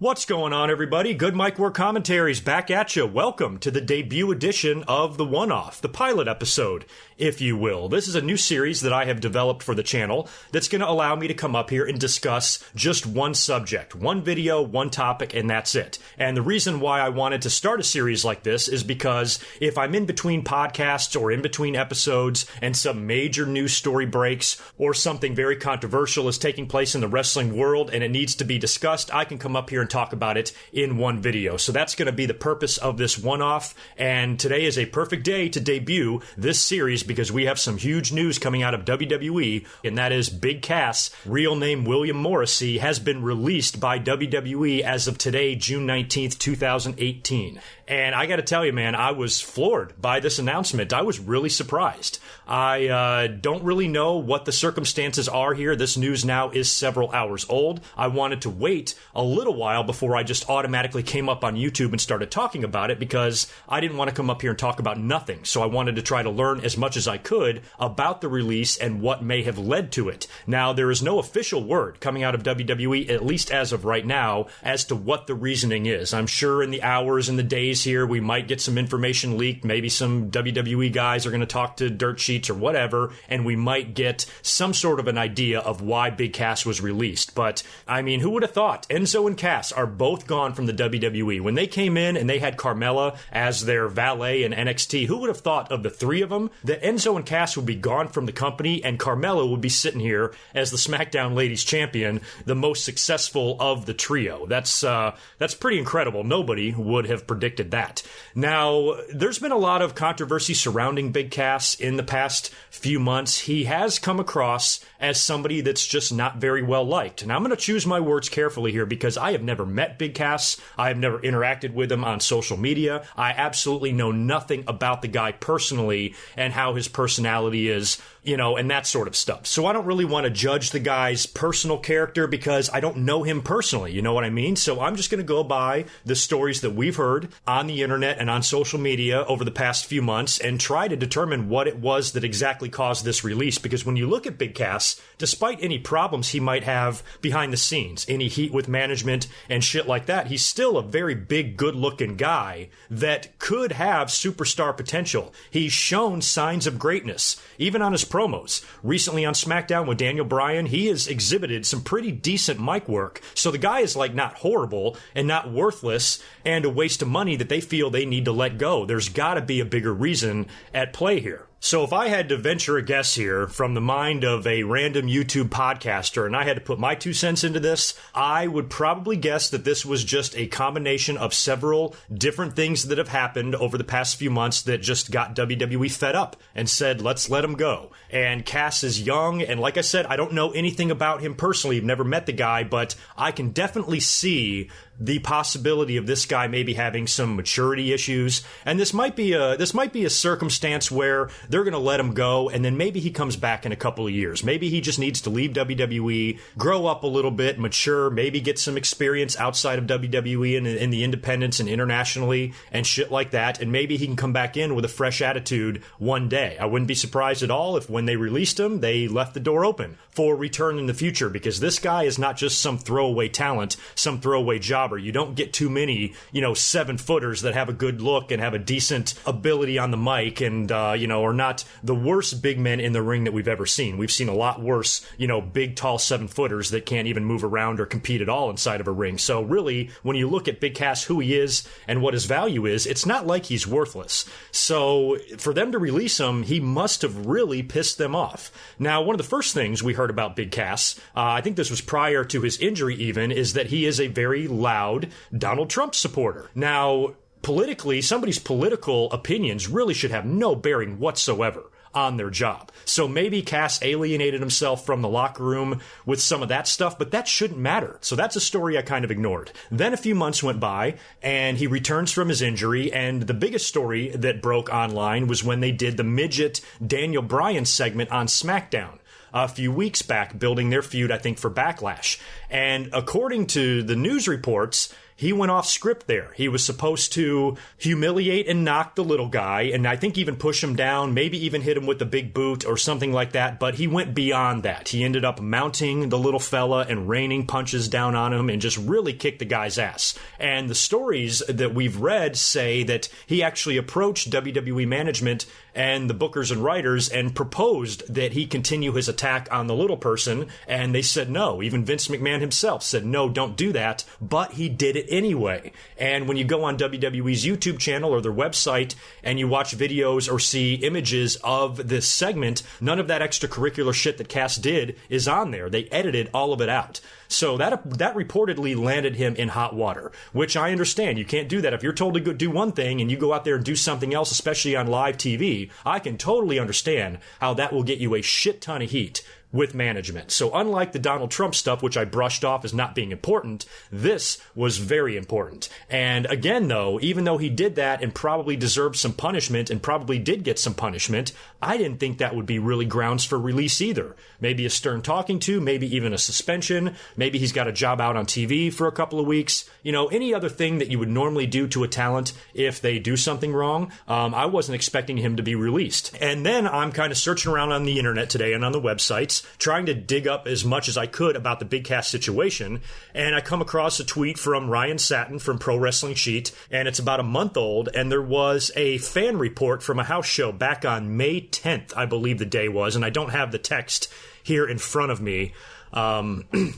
What's going on, everybody? GoodMicWork commentaries back at you. Welcome to the debut edition of the one-off, the pilot episode, if you will. This is a new series that I have developed for the channel that's going to allow me to come up here and discuss just one subject, one video, one topic, and that's it. And the reason why I wanted to start a series like this is because if I'm in between podcasts or in between episodes and some major news story breaks or something very controversial is taking place in the wrestling world and it needs to be discussed, I can come up here and talk about it in one video. So that's going to be the purpose of this one-off, and today is a perfect day to debut this series because we have some huge news coming out of WWE, and that is Big Cass, real name William Morrissey, has been released by WWE as of today, June 19th, 2018. And I got to tell you, man, I was floored by this announcement. I was really surprised. I don't really know what the circumstances are here. This news now is several hours old. I wanted to wait a little while before I just automatically came up on YouTube and started talking about it because I didn't want to come up here and talk about nothing. So I wanted to try to learn as much as I could about the release and what may have led to it. Now, there is no official word coming out of WWE, at least as of right now, as to what the reasoning is. I'm sure in the hours and the days here, we might get some information leaked. Maybe some WWE guys are going to talk to dirt sheets or whatever, and we might get some sort of an idea of why Big Cass was released. But, I mean, who would have thought? Enzo and Cass are both gone from the WWE. When they came in and they had Carmella as their valet in NXT, who would have thought of the three of them that Enzo and Cass would be gone from the company and Carmella would be sitting here as the SmackDown Ladies Champion, the most successful of the trio? That's pretty incredible. Nobody would have predicted that. Now, there's been a lot of controversy surrounding Big Cass in the past few months. He has come across as somebody that's just not very well liked. And I'm going to choose my words carefully here because I have never met Big Cass. I have never interacted with him on social media. I absolutely know nothing about the guy personally and how his personality is, you know, and that sort of stuff. So I don't really want to judge the guy's personal character because I don't know him personally, you know what I mean? So I'm just going to go by the stories that we've heard on the internet and on social media over the past few months and try to determine what it was that exactly caused this release. Because when you look at Big Cass, despite any problems he might have behind the scenes, any heat with management and shit like that, he's still a very big, good-looking guy that could have superstar potential. He's shown signs of greatness, even on his promos. Recently on SmackDown with Daniel Bryan, he has exhibited some pretty decent mic work. So the guy is like not horrible and not worthless and a waste of money that they feel they need to let go. There's got to be a bigger reason at play here. So if I had to venture a guess here from the mind of a random YouTube podcaster and I had to put my 2 cents into this, I would probably guess that this was just a combination of several different things that have happened over the past few months that just got WWE fed up and said, let's let him go. And Cass is young, and like I said, I don't know anything about him personally. I've never met the guy, but I can definitely see the possibility of this guy maybe having some maturity issues, and this might be a circumstance where they're going to let him go, and then maybe he comes back in a couple of years. Maybe he just needs to leave WWE, grow up a little bit, mature, maybe get some experience outside of WWE and in the independents and internationally and shit like that, and maybe he can come back in with a fresh attitude one day. I wouldn't be surprised at all if when they released him, they left the door open for return in the future, because this guy is not just some throwaway talent, some throwaway jobber. You don't get too many, 7-footers that have a good look and have a decent ability on the mic and, are not the worst big men in the ring that we've ever seen. We've seen a lot worse, big, tall 7-footers that can't even move around or compete at all inside of a ring. So really, when you look at Big Cass, who he is and what his value is, it's not like he's worthless. So for them to release him, he must have really pissed them off. Now, one of the first things we heard about Big Cass, I think this was prior to his injury even, is that he is a very loud Donald Trump supporter. Now, politically, somebody's political opinions really should have no bearing whatsoever on their job. So maybe Cass alienated himself from the locker room with some of that stuff, but that shouldn't matter. So that's a story I kind of ignored. Then a few months went by and he returns from his injury, and the biggest story that broke online was when they did the midget Daniel Bryan segment on SmackDown a few weeks back, building their feud, I think, for Backlash. And according to the news reports, he went off script there. He was supposed to humiliate and knock the little guy, and I think even push him down, maybe even hit him with the big boot or something like that, but he went beyond that. He ended up mounting the little fella and raining punches down on him and just really kicked the guy's ass. And the stories that we've read say that he actually approached WWE management and the bookers and writers and proposed that he continue his attack on the little person, and they said no. Even Vince McMahon himself said, no, don't do that, but he did it anyway. And when you go on WWE's YouTube channel or their website and you watch videos or see images of this segment, none of that extracurricular shit that Cass did is on there. They edited all of it out. So that reportedly landed him in hot water, which I understand. You can't do that. If you're told to go do one thing and you go out there and do something else, especially on live TV, I can totally understand how that will get you a shit ton of heat with management. So unlike the Donald Trump stuff, which I brushed off as not being important, this was very important. And again, though, even though he did that and probably deserved some punishment and probably did get some punishment, I didn't think that would be really grounds for release either. Maybe a stern talking to, maybe even a suspension. Maybe he's got a job out on TV for a couple of weeks. You know, any other thing that you would normally do to a talent if they do something wrong. I wasn't expecting him to be released. And then I'm kind of searching around on the internet today and on the websites, trying to dig up as much as I could about the Big Cass situation, and I come across a tweet from Ryan Satin from Pro Wrestling Sheet, and it's about a month old, and there was a fan report from a house show back on May 10th, I believe the day was, and I don't have the text here in front of me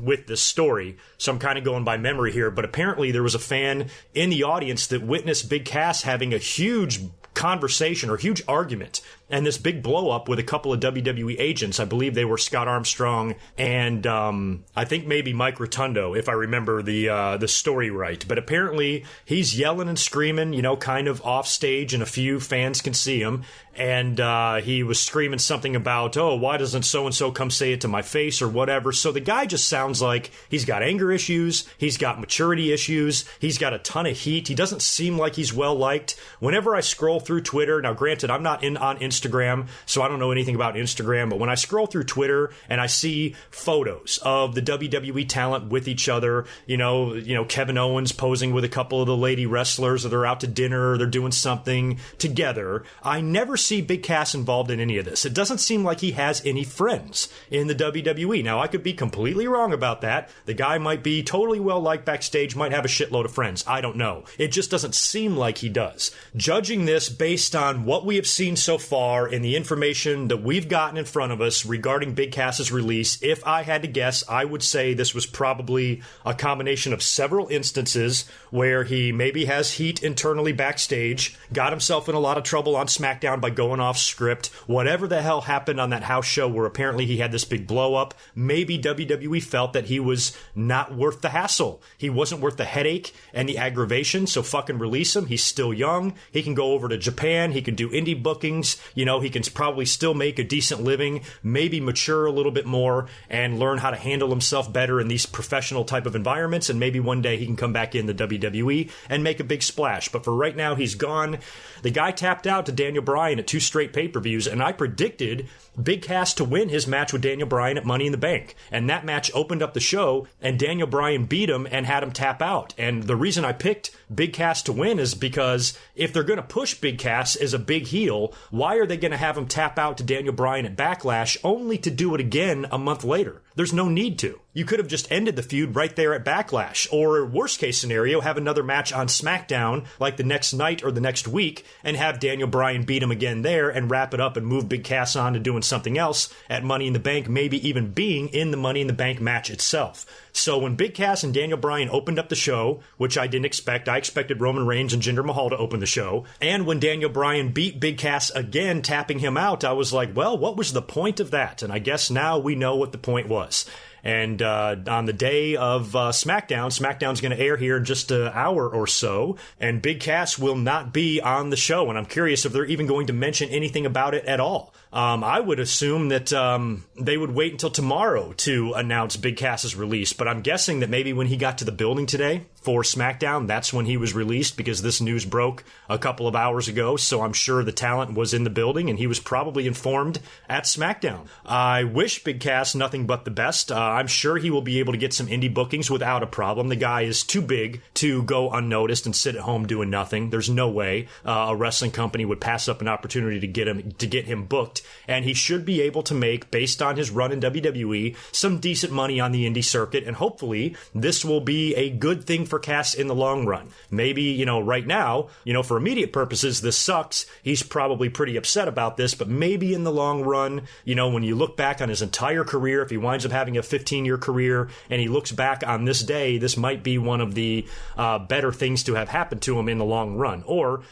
with this story, so I'm kind of going by memory here, but apparently there was a fan in the audience that witnessed Big Cass having a huge conversation or huge argument and this big blow up with a couple of WWE agents. I believe they were Scott Armstrong and I think maybe Mike Rotundo, if I remember the story right. But apparently he's yelling and screaming, you know, kind of off stage, and a few fans can see him. And he was screaming something about, oh, why doesn't so-and-so come say it to my face or whatever. So the guy just sounds like he's got anger issues. He's got maturity issues. He's got a ton of heat. He doesn't seem like he's well-liked. Whenever I scroll through Twitter, now granted, I'm not on Instagram, so I don't know anything about Instagram, but when I scroll through Twitter and I see photos of the WWE talent with each other, you know, Kevin Owens posing with a couple of the lady wrestlers, or they're out to dinner, or they're doing something together, I never see Big Cass involved in any of this. It doesn't seem like he has any friends in the WWE. Now, I could be completely wrong about that. The guy might be totally well-liked backstage, might have a shitload of friends. I don't know. It just doesn't seem like he does. Judging this based on what we have seen so far and the information that we've gotten in front of us regarding Big Cass's release, if I had to guess, I would say this was probably a combination of several instances where he maybe has heat internally backstage, got himself in a lot of trouble on SmackDown by going off script, whatever the hell happened on that house show where apparently he had this big blow up. Maybe WWE felt that he was not worth the hassle. He wasn't worth the headache and the aggravation, so fucking release him. He's still young. He can go over to Japan. He can do indie bookings. You know, he can probably still make a decent living, maybe mature a little bit more and learn how to handle himself better in these professional type of environments, and maybe one day he can come back in the WWE and make a big splash. But for right now, he's gone. The guy tapped out to Daniel Bryan at 2 straight pay-per-views, and I predicted Big Cass to win his match with Daniel Bryan at Money in the Bank. And that match opened up the show, and Daniel Bryan beat him and had him tap out. And the reason I picked Big Cass to win is because if they're going to push Big Cass as a big heel, why are they going to have him tap out to Daniel Bryan at Backlash only to do it again a month later? There's no need to. You could have just ended the feud right there at Backlash, or worst case scenario, have another match on SmackDown like the next night or the next week and have Daniel Bryan beat him again there and wrap it up and move Big Cass on to doing something else at Money in the Bank, maybe even being in the Money in the Bank match itself. So when Big Cass and Daniel Bryan opened up the show, which I didn't expect, I expected Roman Reigns and Jinder Mahal to open the show, and when Daniel Bryan beat Big Cass again, tapping him out, I was like, well, what was the point of that? And I guess now we know what the point was. And on the day of SmackDown's going to air here in just an hour or so, and Big Cass will not be on the show, and I'm curious if they're even going to mention anything about it at all. I would assume that they would wait until tomorrow to announce Big Cass's release, but I'm guessing that maybe when he got to the building today, for SmackDown. That's when he was released, because this news broke a couple of hours ago. So I'm sure the talent was in the building and he was probably informed at SmackDown. I wish Big Cass nothing but the best. I'm sure he will be able to get some indie bookings without a problem. The guy is too big to go unnoticed and sit at home doing nothing. There's no way a wrestling company would pass up an opportunity to get him booked. And he should be able to make, based on his run in WWE, some decent money on the indie circuit. And hopefully this will be a good thing for Cass in the long run. Maybe, right now, for immediate purposes, this sucks. He's probably pretty upset about this, but maybe in the long run, when you look back on his entire career, if he winds up having a 15-year career and he looks back on this day, this might be one of the better things to have happened to him in the long run. Or,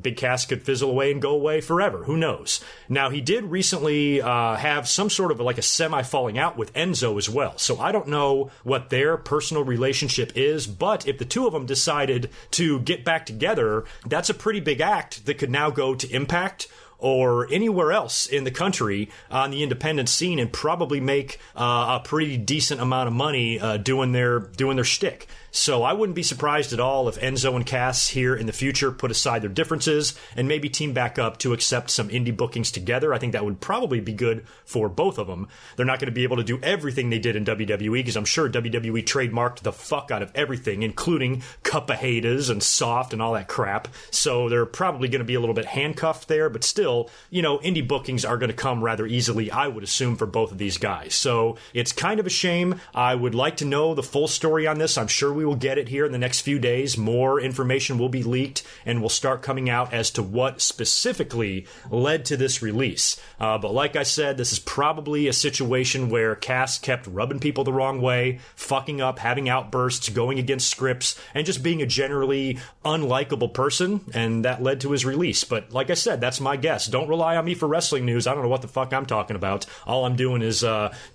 Big Cass could fizzle away and go away forever. Who knows? Now, he did recently have some sort of like a semi-falling out with Enzo as well. So I don't know what their personal relationship is, but if the two of them decided to get back together, that's a pretty big act that could now go to Impact or anywhere else in the country on the independent scene and probably make a pretty decent amount of money doing their shtick. So I wouldn't be surprised at all if Enzo and Cass here in the future put aside their differences and maybe team back up to accept some indie bookings together. I think that would probably be good for both of them. They're not going to be able to do everything they did in WWE, because I'm sure WWE trademarked the fuck out of everything, including Cup of Haters and Soft and all that crap. So they're probably going to be a little bit handcuffed there, but still, indie bookings are going to come rather easily, I would assume, for both of these guys. So it's kind of a shame. I would like to know the full story on this. I'm sure we will get it here in the next few days. More information will be leaked and will start coming out as to what specifically led to this release. But like I said, this is probably a situation where Cass kept rubbing people the wrong way, fucking up, having outbursts, going against scripts, and just being a generally unlikable person, and that led to his release. But like I said, that's my guess. Don't rely on me for wrestling news. I don't know what the fuck I'm talking about. All I'm doing is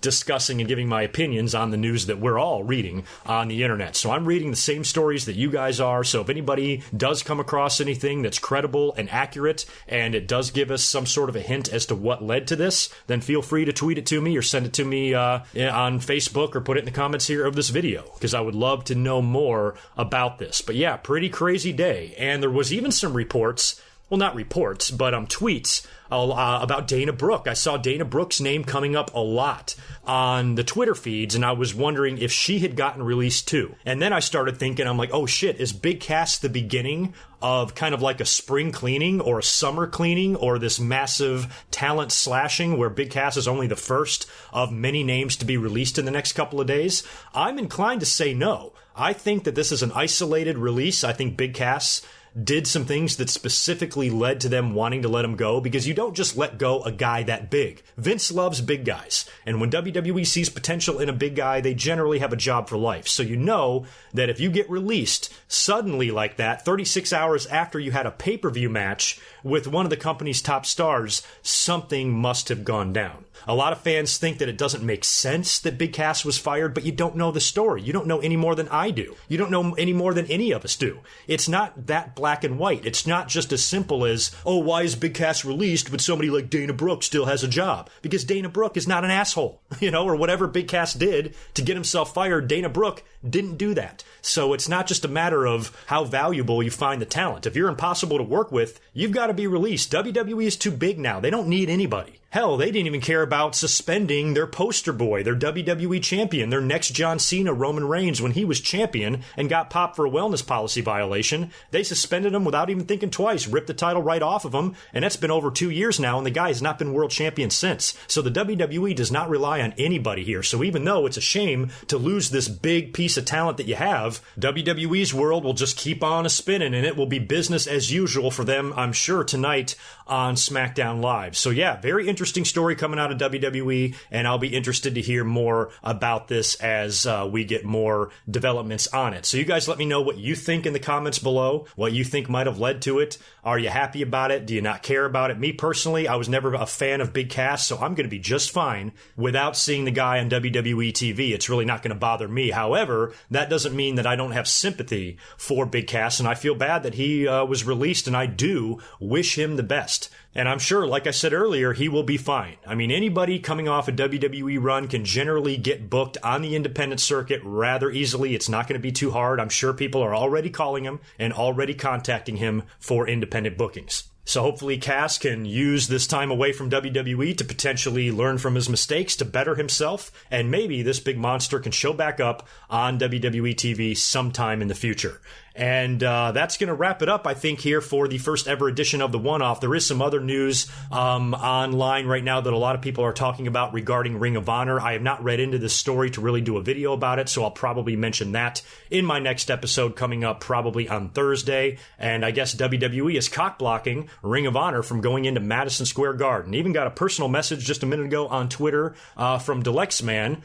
discussing and giving my opinions on the news that we're all reading on the internet. So I'm reading the same stories that you guys are. So if anybody does come across anything that's credible and accurate, and it does give us some sort of a hint as to what led to this, then feel free to tweet it to me or send it to me on Facebook or put it in the comments here of this video, because I would love to know more about this. But yeah, pretty crazy day. And there was even some reports, well, not reports, but tweets about Dana Brooke. I saw Dana Brooke's name coming up a lot on the Twitter feeds, and I was wondering if she had gotten released too. And then I started thinking, I'm like, oh shit, is Big Cass the beginning of kind of like a spring cleaning or a summer cleaning, or this massive talent slashing where Big Cass is only the first of many names to be released in the next couple of days? I'm inclined to say no. I think that this is an isolated release. I think Big Cass did some things that specifically led to them wanting to let him go, because you don't just let go a guy that big. Vince loves big guys, and when WWE sees potential in a big guy, they generally have a job for life. So you know that if you get released suddenly like that, 36 hours after you had a pay-per-view match with one of the company's top stars, something must have gone down. A lot of fans think that it doesn't make sense that Big Cass was fired, but you don't know the story. You don't know any more than I do. You don't know any more than any of us do. It's not that black and white. It's not just as simple as, oh, why is Big Cass released but somebody like Dana Brooke still has a job? Because Dana Brooke is not an asshole, or whatever Big Cass did to get himself fired, Dana Brooke didn't do that. So it's not just a matter of how valuable you find the talent. If you're impossible to work with, you've got to be released. WWE is too big now. They don't need anybody. Hell, they didn't even care about suspending their poster boy, their WWE champion, their next John Cena, Roman Reigns, when he was champion and got popped for a wellness policy violation. They suspended him without even thinking twice, ripped the title right off of him, and that's been over 2 years now, and the guy has not been world champion since. So the WWE does not rely on anybody here. So even though it's a shame to lose this big piece of talent that you have, WWE's world will just keep on a-spinning, and it will be business as usual for them, I'm sure, tonight on SmackDown Live. So yeah, very interesting story coming out of WWE, and I'll be interested to hear more about this as we get more developments on it. So you guys let me know what you think in the comments below, what you think might have led to it. Are you happy about it? Do you not care about it? Me personally, I was never a fan of Big Cass, so I'm going to be just fine without seeing the guy on WWE TV. It's really not going to bother me. However, that doesn't mean that I don't have sympathy for Big Cass, and I feel bad that he was released, and I do wish him the best. And I'm sure, like I said earlier, he will be fine. I mean, anybody coming off a WWE run can generally get booked on the independent circuit rather easily. It's not going to be too hard. I'm sure people are already calling him and already contacting him for independent bookings. So hopefully Cass can use this time away from WWE to potentially learn from his mistakes, to better himself, and maybe this big monster can show back up on WWE TV sometime in the future. And that's going to wrap it up, I think, here for the first ever edition of the One-Off. There is some other news online right now that a lot of people are talking about regarding Ring of Honor. I have not read into this story to really do a video about it, so I'll probably mention that in my next episode coming up probably on Thursday. And I guess WWE is cock-blocking Ring of Honor from going into Madison Square Garden. Even got a personal message just a minute ago on Twitter from Delexman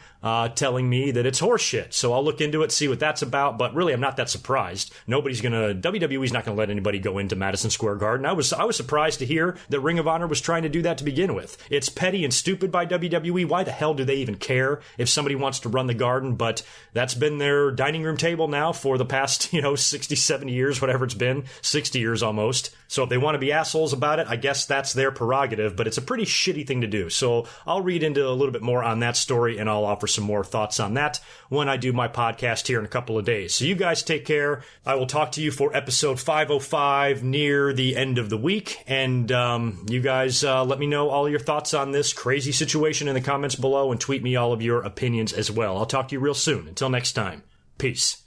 telling me that it's horseshit. So I'll look into it, see what that's about, but really I'm not that surprised. WWE's not going to let anybody go into Madison Square Garden. I was surprised to hear that Ring of Honor was trying to do that to begin with. It's petty and stupid by WWE. Why the hell do they even care if somebody wants to run the Garden? But that's been their dining room table now for the past, 60, 70 years, whatever it's been, 60 years almost. So if they want to be assholes about it, I guess that's their prerogative, but it's a pretty shitty thing to do. So I'll read into a little bit more on that story, and I'll offer some more thoughts on that when I do my podcast here in a couple of days. So you guys take care. I will talk to you for episode 505 near the end of the week. And you guys let me know all your thoughts on this crazy situation in the comments below, and tweet me all of your opinions as well. I'll talk to you real soon. Until next time, peace.